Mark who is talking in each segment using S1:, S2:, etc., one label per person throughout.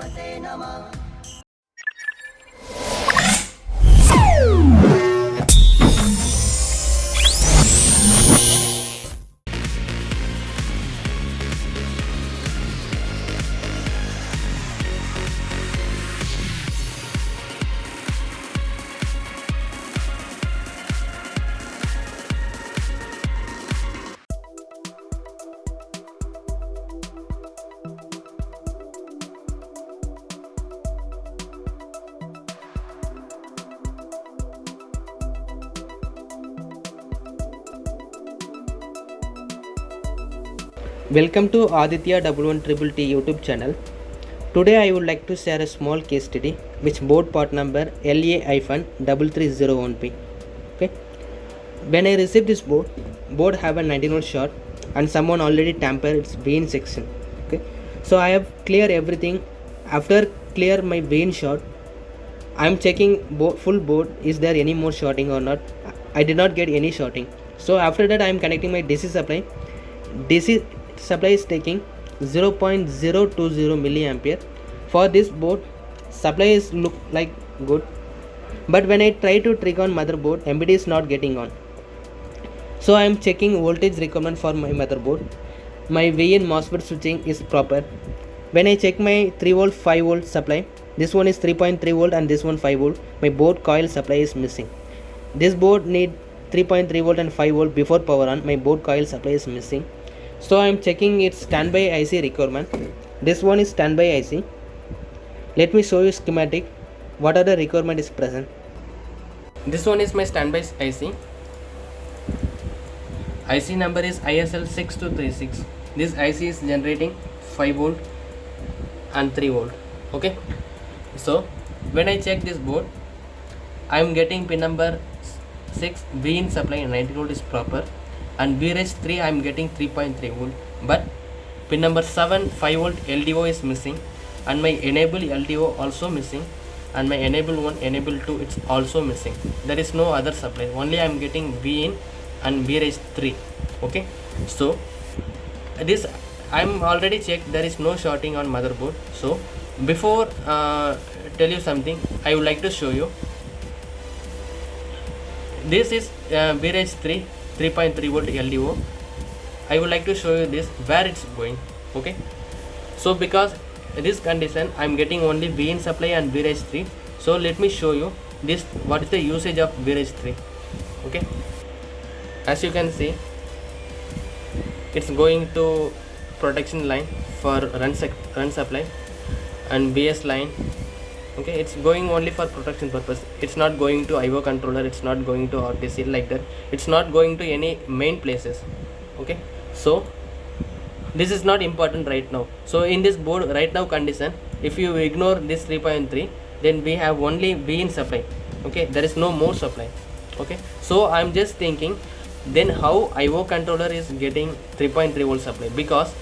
S1: Mate Nama.
S2: Welcome to Aditya 11T YouTube channel. Today I would like to share a small case study which board part number LA-3301P. Okay. When I received this board have a 19V short and someone already tampered its vein section. Okay. So I have clear everything. After clear my vein short, I am checking full board is there any more shorting or not. I did not get any shorting. So after that I am connecting my DC supply. DC supply is taking 0.020 milliampere. For this board supply is look like good, but when I try to trigger on motherboard, MBD is not getting on. So I am checking voltage requirement for my motherboard. My VN MOSFET switching is proper. When I check my 3V 5V supply, this one is 3.3V and this one 5V. My board coil supply is missing. This board need 3.3V and 5V before power on. My board coil supply is missing. So I am checking its standby IC requirement. This one is standby IC. Let me show you schematic. What are the requirement is present. This one is my standby IC. IC number is ISL6236. This IC is generating 5V and 3V. Okay. So when I check this board, I am getting pin number 6 V in supply and 90V is proper. And VRES 3 I am getting 3.3V, but pin number 7 5V LDO is missing, and my enable LDO also missing, and my enable 1 enable 2 it's also missing. There is no other supply, only I am getting V in and VRES 3. Okay, so this I am already checked, there is no shorting on motherboard. So before tell you something, I would like to show you. This is VRES 3 3.3V LDO. I would like to show you this where it's going. Okay, so because this condition I am getting only V in supply and VRES 3. So let me show you this, what is the usage of VRES 3. Okay, as you can see, it's going to protection line for run supply and BS line. Okay, it's going only for protection purpose. It's not going to IO controller, it's not going to RTC like that, it's not going to any main places. Okay, so this is not important right now. So in this board right now condition, if you ignore this 3.3, then we have only V in supply. Okay, there is no more supply. Okay, so I'm just thinking then how IO controller is getting 3.3V supply, because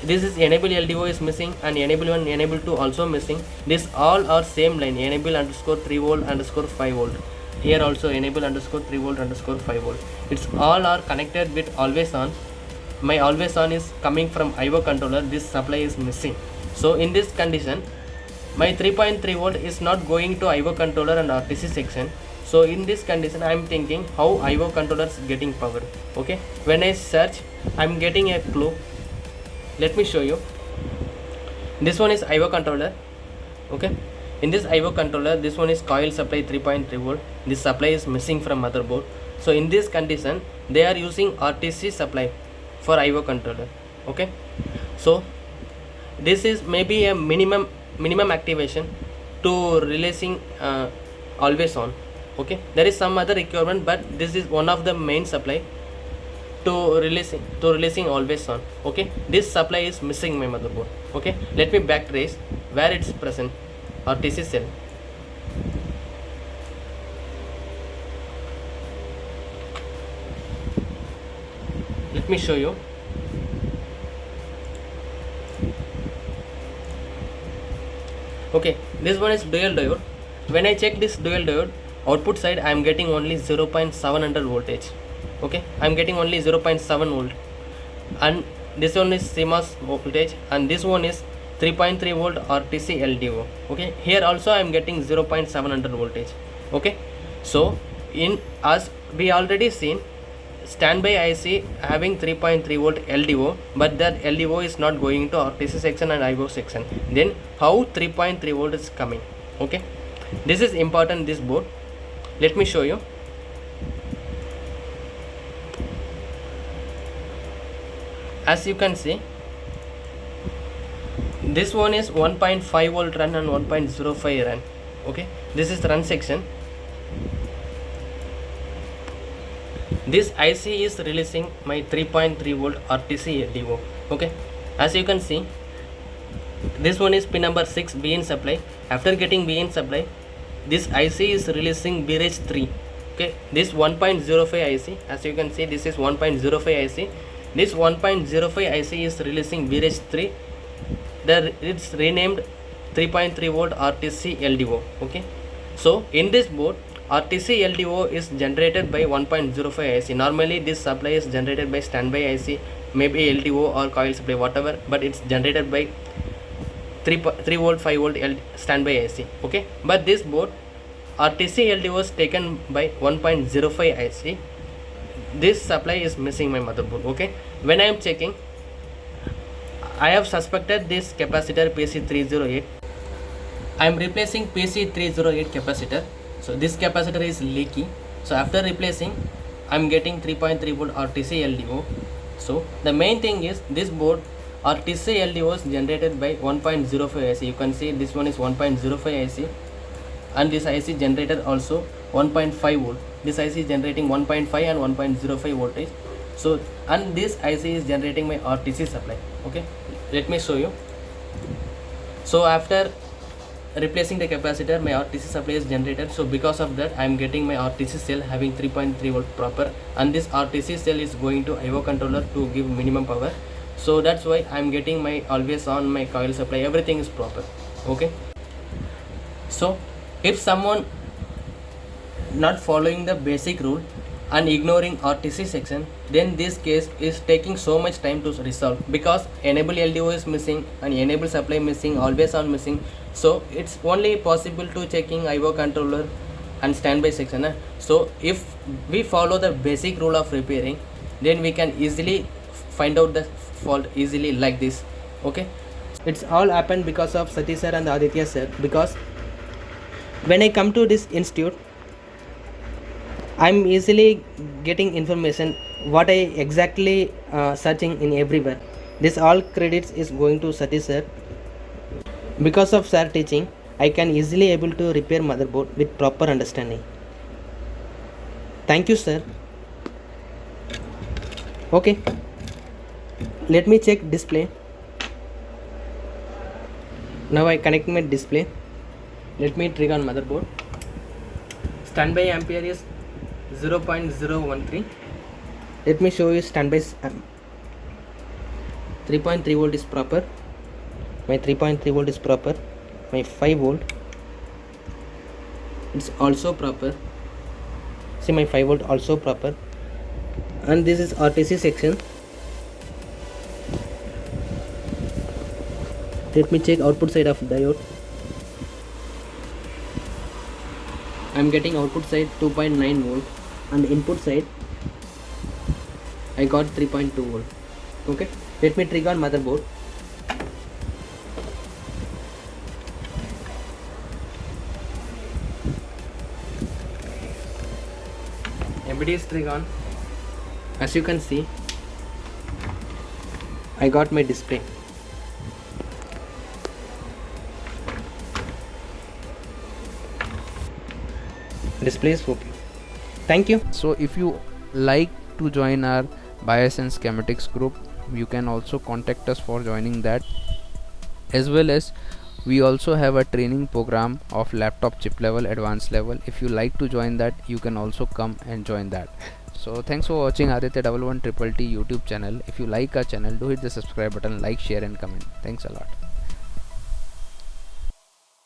S2: this is enable LDO is missing and enable 1 enable 2 also missing. This all are same line, enable underscore 3V underscore 5V. Here also enable underscore 3V underscore 5V. It's all are connected with always on. My always on is coming from IO controller, this supply is missing. So in this condition my 3.3V is not going to IO controller and RTC section. So in this condition I am thinking how IO controller is getting power. Okay, when I search I am getting a clue. Let me show you. This one is IO controller. Okay, in this IO controller, this one is coil supply 3.3V. This supply is missing from motherboard. So in this condition they are using RTC supply for IO controller. Okay, so this is maybe a minimum activation to releasing always on. Okay, there is some other requirement, but this is one of the main supply to releasing always on. Okay, this supply is missing my motherboard. Okay, let me back trace where it's present, RTC cell. Let me show you. Okay, this one is dual diode. When I check this dual diode output side, I am getting only 0.700 voltage. Okay, I am getting only 0.7 volt, and this one is CMOS voltage and this one is 3.3 volt RTC LDO. Okay, here also I am getting 0.700 voltage. Okay, so as we already seen, standby IC having 3.3 volt LDO, but that LDO is not going to RTC section and IO section. Then how 3.3 volt is coming? Okay, this is important, this board. Let me show you. As you can see, this one is 1.5 volt run and 1.05 run. Okay, this is run section. This IC is releasing my 3.3 volt RTC LDO. Okay, as you can see, this one is pin number 6 BN supply. After getting BN supply, this IC is releasing BREH 3. Okay, this 1.05 IC, as you can see, this is 1.05 IC. This 1.05 IC is releasing BREH 3. It's renamed 3.3 volt RTC LDO. Okay, so in this board, RTC LDO is generated by 1.05 IC. Normally this supply is generated by standby IC, maybe LDO or coil supply, whatever, but it's generated by 3 volt 5 volt standby IC. Okay, but this board RTC LDO is taken by 1.05 IC. This supply is missing my motherboard. Okay, when I am checking, I have suspected this capacitor PC308. I am replacing PC308 capacitor. So this capacitor is leaky. So after replacing, I am getting 3.3 volt RTC LDO. So the main thing is this board RTC LDO is generated by 1.05 IC. You can see this one is 1.05 IC, and this IC generated also 1.5 volt. This IC is generating 1.5 and 1.05 voltage. So and this IC is generating my RTC supply. Okay, let me show you. So after replacing the capacitor, my RTC supply is generated. So because of that, I am getting my RTC cell having 3.3 volt proper, and this RTC cell is going to IO controller to give minimum power. So that's why I am getting my always on, my coil supply, everything is proper. Okay, so if someone not following the basic rule and ignoring RTC section, then this case is taking so much time to resolve, because enable LDO is missing and enable supply missing, always on missing. So it's only possible to checking IO controller and standby section. So if we follow the basic rule of repairing, then we can easily find out the fault easily like this. Okay, it's all happened because of Satish sir and Aditya sir, because when I come to this institute, I'm easily getting information what I exactly searching in everywhere. This all credits is going to Satish sir. Because of sir teaching, I can easily able to repair motherboard with proper understanding. Thank you sir. Okay, let me check display. Now I connect my display. Let me trigger on motherboard. Standby ampere is 0.013. Let me show you standby. 3.3 volt is proper. My 3.3 volt is proper. My 5 volt, it's also proper. See, my 5 volt also proper. And this is RTC section. Let me check output side of diode. I am getting output side 2.9 volt, and input side I got 3.2 volt. Okay, let me trigger on motherboard. MBD is trigger on. As you can see, I got my display. Display is okay. Thank you.
S1: So if you like to join our bias and schematics group, you can also contact us for joining that, as well as we also have a training program of laptop chip level, advanced level. If you like to join that, you can also come and join that. So thanks for watching Aditya 11 Triple T YouTube channel. If you like our channel, do hit the subscribe button, like, share and comment. Thanks a lot.